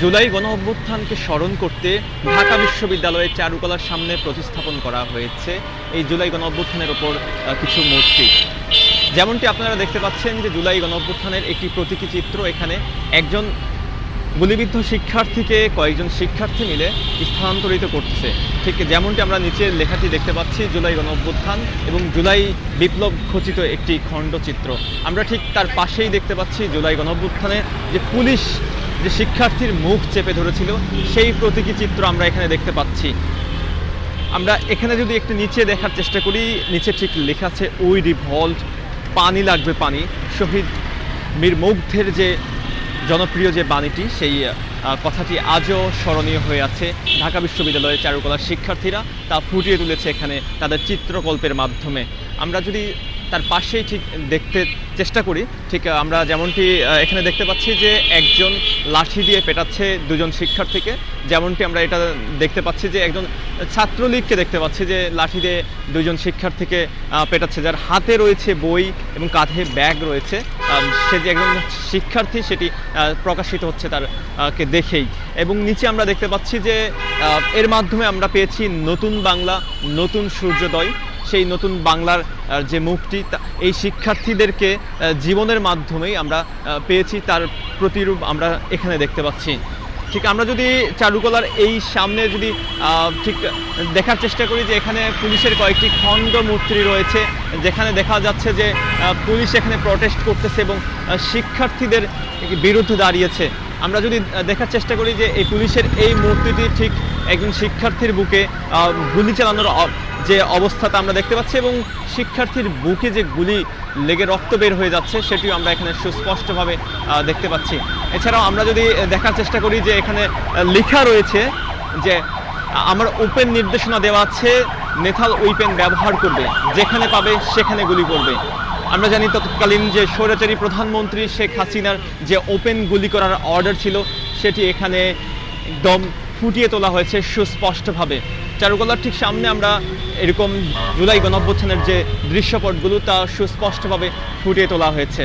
জুলাই গণঅভ্যুত্থানকে স্মরণ করতে ঢাকা বিশ্ববিদ্যালয়ের চারুকলার সামনে প্রতিস্থাপন করা হয়েছে এই জুলাই গণঅভ্যুত্থানের ওপর কিছু মূর্তি। যেমনটি আপনারা দেখতে পাচ্ছেন যে জুলাই গণঅভ্যুত্থানের একটি প্রতীকী চিত্র এখানে একজন গুলিবিদ্ধ শিক্ষার্থীকে কয়েকজন শিক্ষার্থী মিলে স্থানান্তরিত করতেছে। ঠিক যেমনটি আমরা নিচের লেখাটি দেখতে পাচ্ছি, জুলাই গণঅভ্যুত্থান এবং জুলাই বিপ্লব খচিত একটি খণ্ডচিত্র। আমরা ঠিক তার পাশেই দেখতে পাচ্ছি জুলাই গণঅভ্যুত্থানে যে পুলিশ যে শিক্ষার্থীর মুখ চেপে ধরেছিল সেই প্রতীকী চিত্র আমরা এখানে দেখতে পাচ্ছি। আমরা এখানে যদি একটু নিচে দেখার চেষ্টা করি, নিচে ঠিক লেখা আছে উই রিভল্ট, পানি লাগবে পানি। শহীদ মীর মুগ্ধের যে জনপ্রিয় যে বাণীটি, সেই কথাটি আজও স্মরণীয় হয়ে আছে। ঢাকা বিশ্ববিদ্যালয়ের চারুকলার শিক্ষার্থীরা তা ফুটিয়ে তুলেছে এখানে তাদের চিত্রকল্পের মাধ্যমে। আমরা যদি তার পাশেই ঠিক দেখতে চেষ্টা করি, ঠিক আমরা যেমনটি এখানে দেখতে পাচ্ছি যে একজন লাঠি দিয়ে পেটাচ্ছে দুজন শিক্ষার্থীকে, যেমনটি আমরা এটা দেখতে পাচ্ছি যে একজন ছাত্রলীগকে দেখতে পাচ্ছি যে লাঠি দিয়ে দুজন শিক্ষার্থীকে পেটাচ্ছে, যার হাতে রয়েছে বই এবং কাঁধে ব্যাগ রয়েছে। সে যে একজন শিক্ষার্থী সেটি প্রকাশিত হচ্ছে তার কে দেখেই। এবং নিচে আমরা দেখতে পাচ্ছি যে এর মাধ্যমে আমরা পেয়েছি নতুন বাংলা, নতুন সূর্যোদয়। সেই নতুন বাংলার যে মুখটি এই শিক্ষার্থীদেরকে জীবনের মাধ্যমেই আমরা পেয়েছি, তার প্রতিরূপ আমরা এখানে দেখতে পাচ্ছি। ঠিক আমরা যদি চারুকলার এই সামনে যদি ঠিক দেখার চেষ্টা করি যে এখানে পুলিশের কয়েকটি খণ্ড মূর্তি রয়েছে, যেখানে দেখা যাচ্ছে যে পুলিশ এখানে প্রটেস্ট করতেছে এবং শিক্ষার্থীদের বিরুদ্ধে দাঁড়িয়েছে। আমরা যদি দেখার চেষ্টা করি যে এই পুলিশের এই মূর্তিটি ঠিক একজন শিক্ষার্থীর বুকে গুলি চালানোর যে অবস্থাটা আমরা দেখতে পাচ্ছি এবং শিক্ষার্থীর বুকে যে গুলি লেগে রক্ত বের হয়ে যাচ্ছে সেটিও আমরা এখানে সুস্পষ্টভাবে দেখতে পাচ্ছি। এছাড়াও আমরা যদি দেখার চেষ্টা করি যে এখানে লেখা রয়েছে যে আমার ওপেন নির্দেশনা দেওয়া আছে, নেথাল উইপেন ব্যবহার করবে, যেখানে পাবে সেখানে গুলি করবে। আমরা জানি তৎকালীন যে স্বৈরাচারী প্রধানমন্ত্রী শেখ হাসিনার যে ওপেন গুলি করার অর্ডার ছিল সেটি এখানে একদম ফুটিয়ে তোলা হয়েছে সুস্পষ্টভাবে। চারুকলার ঠিক সামনে আমরা এরকম জুলাই গণঅভ্যুত্থানের যে দৃশ্যপটগুলো তা সুস্পষ্টভাবে ফুটিয়ে তোলা হয়েছে।